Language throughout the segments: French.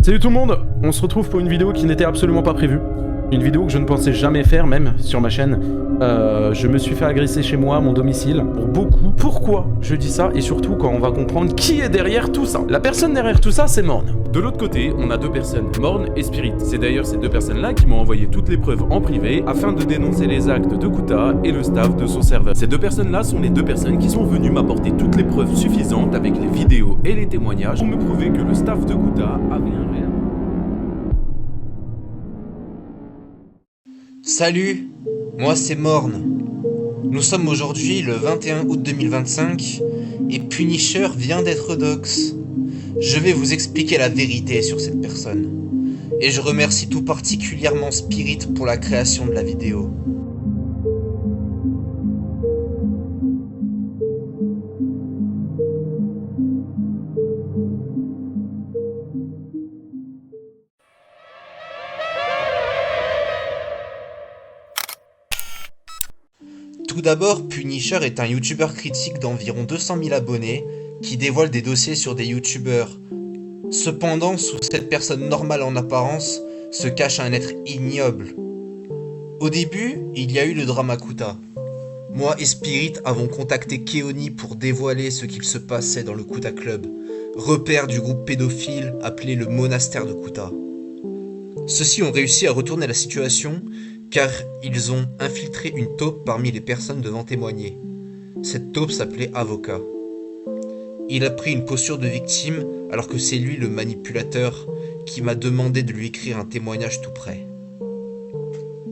Salut tout le monde, on se retrouve pour une vidéo qui n'était absolument pas prévue. Une vidéo que je ne pensais jamais faire, même sur ma chaîne. Je me suis fait agresser chez moi, à mon domicile, pour beaucoup. Pourquoi je dis ça? Et surtout quand on va comprendre qui est derrière tout ça. La personne derrière tout ça, c'est Morn. De l'autre côté, on a deux personnes, Morn et Spirit. C'est d'ailleurs ces deux personnes-là qui m'ont envoyé toutes les preuves en privé afin de dénoncer les actes de Kuta et le staff de son serveur. Ces deux personnes-là sont les deux personnes qui sont venues m'apporter toutes les preuves suffisantes avec les vidéos et les témoignages pour me prouver que le staff de Kuta avait un réel... Salut, moi c'est Morn. Nous sommes aujourd'hui le 21 août 2025 et Punisher vient d'être dox. Je vais vous expliquer la vérité sur cette personne. Et je remercie tout particulièrement Spirit pour la création de la vidéo. Tout d'abord, Punisher est un youtubeur critique d'environ 200 000 abonnés qui dévoile des dossiers sur des youtubeurs. Cependant, sous cette personne normale en apparence, se cache un être ignoble. Au début, il y a eu le drama Kuta. Moi et Spirit avons contacté Keoni pour dévoiler ce qu'il se passait dans le Kuta Club, repère du groupe pédophile appelé le monastère de Kuta. Ceux-ci ont réussi à retourner la situation car ils ont infiltré une taupe parmi les personnes devant témoigner. Cette taupe s'appelait Avocat. Il a pris une posture de victime alors que c'est lui le manipulateur qui m'a demandé de lui écrire un témoignage tout prêt.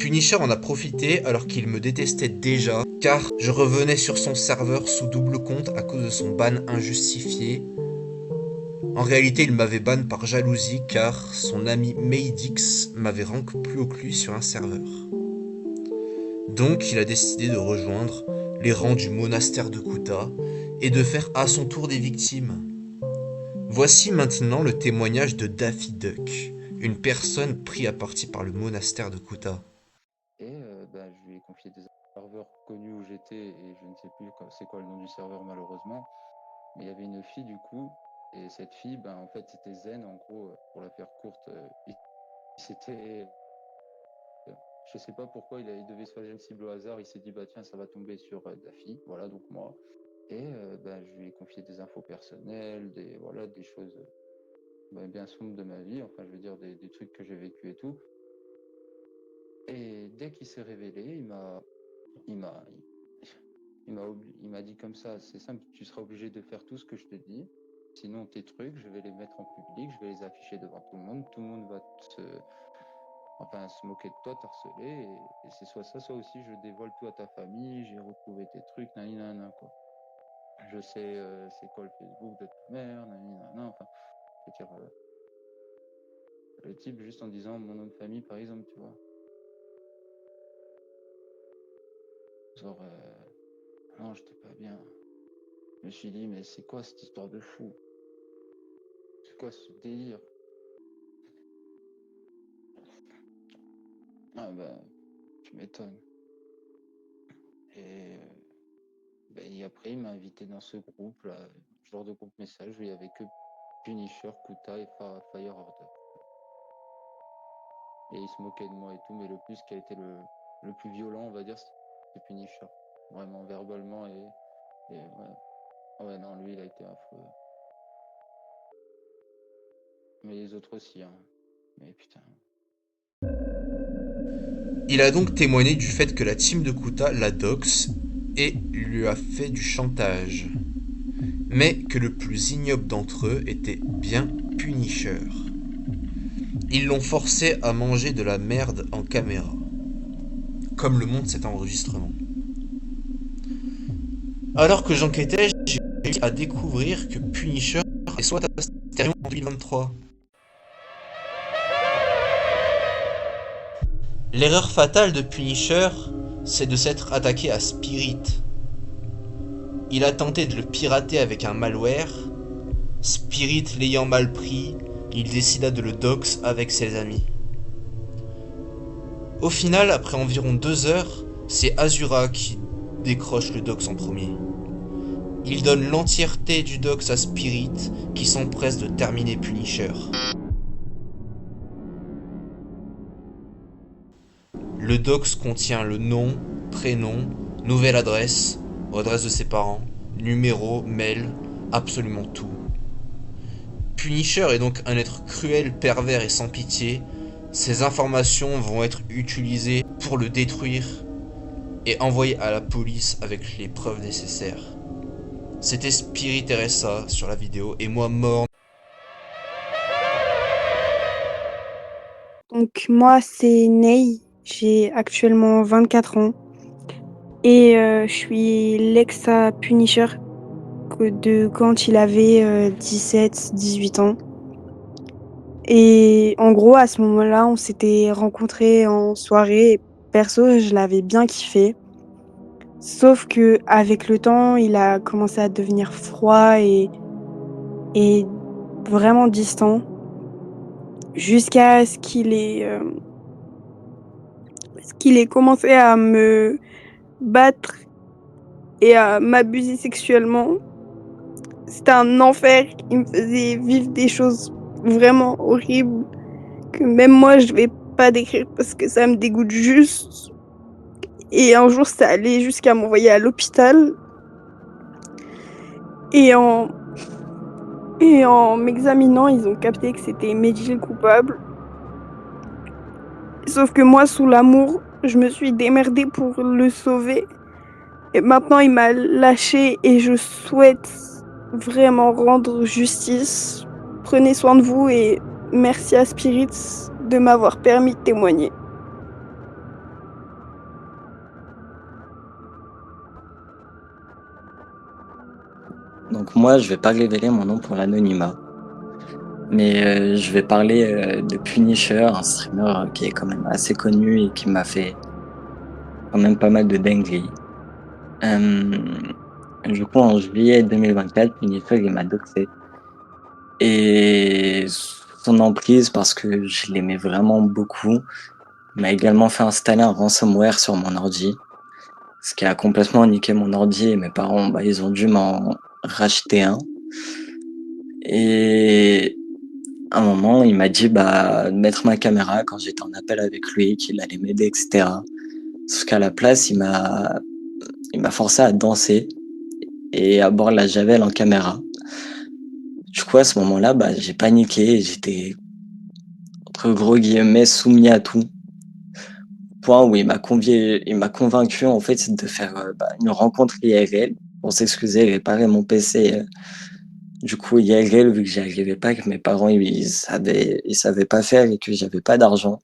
Punisher en a profité alors qu'il me détestait déjà car je revenais sur son serveur sous double compte à cause de son ban injustifié. En réalité, il m'avait ban par jalousie car son ami Meidix m'avait rank plus haut que lui sur un serveur. Donc, il a décidé de rejoindre les rangs du monastère de Kuta et de faire à son tour des victimes. Voici maintenant le témoignage de Daffy Duck, une personne prise à partie par le monastère de Kuta. Et je lui ai confié des serveurs connus où j'étais et je ne sais plus c'est quoi le nom du serveur malheureusement. Mais il y avait une fille du coup. Et cette fille, en fait, c'était Zen, en gros, pour la faire courte. C'était... Je sais pas pourquoi il devait choisir une cible au hasard. Il s'est dit, tiens, ça va tomber sur Daffy. Voilà, donc moi. Et je lui ai confié des infos personnelles, des choses bien sombres de ma vie. Enfin, je veux dire, des trucs que j'ai vécu et tout. Et dès qu'il s'est révélé, il m'a dit comme ça, c'est simple, tu seras obligé de faire tout ce que je te dis. Sinon, tes trucs, je vais les mettre en public, je vais les afficher devant tout le monde va se moquer de toi, t'harceler, et c'est soit ça, soit aussi je dévoile tout à ta famille, j'ai retrouvé tes trucs, nanana, quoi. Je sais c'est quoi le Facebook de ta mère, nanana, enfin, je veux dire, le type juste en disant mon nom de famille, par exemple, tu vois. Genre, non, j'étais pas bien. Je me suis dit, mais c'est quoi cette histoire de fou? C'est quoi ce délire? Ah tu m'étonnes. Et après, il m'a invité dans ce groupe, là, genre de groupe message où il y avait que Punisher, Kuta et Fire Order. Et il se moquait de moi et tout, mais le plus qui a été le plus violent, on va dire, c'est Punisher. Vraiment, verbalement et ouais. Ah ouais, non, lui, il a été affreux. Mais les autres aussi, hein. Mais putain. Il a donc témoigné du fait que la team de Kuta l'a dox et lui a fait du chantage. Mais que le plus ignoble d'entre eux était bien Punisher. Ils l'ont forcé à manger de la merde en caméra, comme le montre cet enregistrement. Alors que j'enquêtais, j'ai réussi à découvrir que Punisher est soit à Stereo en 2023. L'erreur fatale de Punisher, c'est de s'être attaqué à Spirit. Il a tenté de le pirater avec un malware. Spirit l'ayant mal pris, il décida de le dox avec ses amis. Au final, après environ 2 heures, c'est Azura qui décroche le dox en premier. Il donne l'entièreté du dox à Spirit, qui s'empresse de terminer Punisher. Le dox contient le nom, prénom, nouvelle adresse de ses parents, numéro, mail, absolument tout. Punisher est donc un être cruel, pervers et sans pitié. Ces informations vont être utilisées pour le détruire et envoyées à la police avec les preuves nécessaires. C'était Spirit RSA sur la vidéo et moi mort. Donc moi c'est Ney, j'ai actuellement 24 ans et je suis l'ex à Punisher de quand il avait 17-18 ans. Et en gros à ce moment-là on s'était rencontrés en soirée et perso je l'avais bien kiffé. Sauf que avec le temps il a commencé à devenir froid et vraiment distant jusqu'à ce qu'il ait commencé à me battre et à m'abuser sexuellement. C'était un enfer. Il me faisait vivre des choses vraiment horribles que même moi je vais pas décrire parce que ça me dégoûte juste. Et un jour ça allait jusqu'à m'envoyer à l'hôpital. Et en, et en m'examinant, ils ont capté que c'était Mehdi le coupable. Sauf que moi, sous l'amour, je me suis démerdée pour le sauver. Et maintenant, il m'a lâché et je souhaite vraiment rendre justice. Prenez soin de vous et merci à Spirit de m'avoir permis de témoigner. Donc moi, je vais pas révéler mon nom pour l'anonymat, mais je vais parler de Punisher, un streamer qui est quand même assez connu et qui m'a fait quand même pas mal de dingueries. Du coup, en juillet 2024, Punisher, il m'a doxé. Et son emprise, parce que je l'aimais vraiment beaucoup, m'a également fait installer un ransomware sur mon ordi, ce qui a complètement niqué mon ordi et mes parents, ils ont dû m'en racheter un. Et à un moment, il m'a dit de mettre ma caméra quand j'étais en appel avec lui, qu'il allait m'aider, etc. Sauf qu'à la place, il m'a forcé à danser et à boire la javel en caméra. Du coup, à ce moment-là, j'ai paniqué et j'étais, entre gros guillemets, soumis à tout. Point où il m'a convaincu, en fait, de faire une rencontre IRL pour s'excuser, réparer mon PC. Du coup, IRL, vu que j'y arrivais pas, que mes parents, ils savaient pas faire et que j'avais pas d'argent.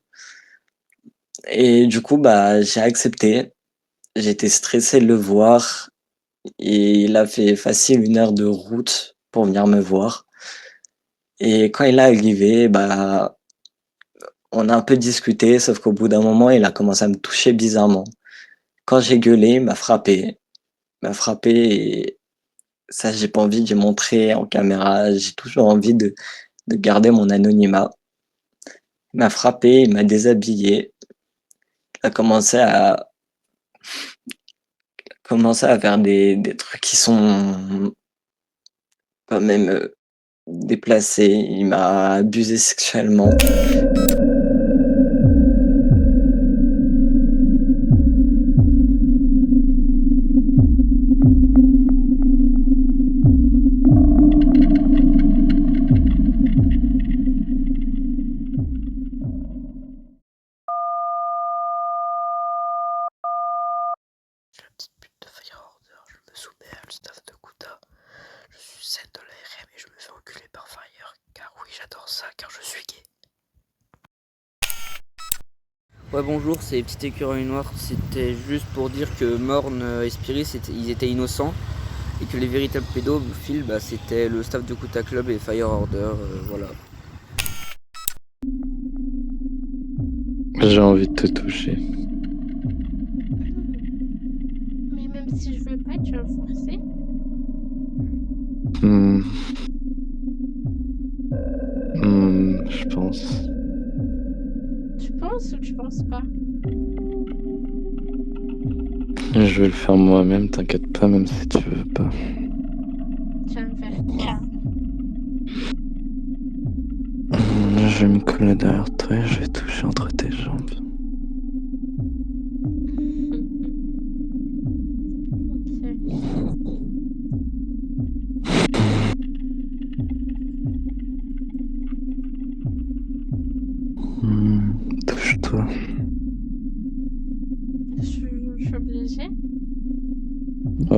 Et du coup, j'ai accepté. J'étais stressé de le voir. Et il a fait facile 1 heure de route pour venir me voir. Et quand il est arrivé, on a un peu discuté, sauf qu'au bout d'un moment, il a commencé à me toucher bizarrement. Quand j'ai gueulé, il m'a frappé. Et ça, j'ai pas envie de montrer en caméra. J'ai toujours envie de garder mon anonymat. Il m'a frappé, il m'a déshabillé. Il a commencé à faire des trucs qui sont quand même déplacés. Il m'a abusé sexuellement. Je suis la petite pute de Fire Order, je me soumets à le staff de Kuta. Je suis scène de l'ARM et je me fais enculer par Fire. Car oui, j'adore ça, car je suis gay. Ouais, bonjour, c'est Petit Écureuil Noir. C'était juste pour dire que Morn et Spirit, ils étaient innocents. Et que les véritables pédophiles, c'était le staff de Kuta Club et Fire Order, voilà. J'ai envie de te toucher. Mais même si je veux pas, tu vas me forcer. Je pense. Tu penses ou tu penses pas? Je vais le faire moi-même, t'inquiète pas, même si tu veux pas. Tu vas me faire quoi? Je vais me coller derrière toi et je vais toucher entre tes jambes.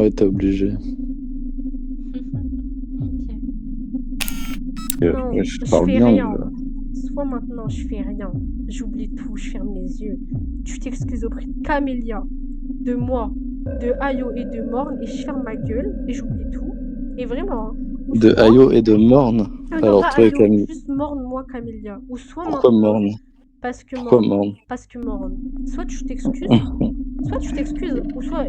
Ouais, t'es obligé. Ok. Non, Je je parle fais bien. rien. Soit maintenant, je fais rien. J'oublie tout, je ferme les yeux. Tu t'excuses auprès de Camélia, de moi, de Ayo et de Morne, et je ferme ma gueule et j'oublie tout. Et vraiment, hein. Ou De soit... Ayo et de Morne. Non, Alors pas toi et Ayo, Camille. juste Morne, moi, Camélia. Ou soit Pourquoi maintenant, Morne? parce que Pourquoi Morne. Morne? Parce que Morne. Soit tu t'excuses, ou soit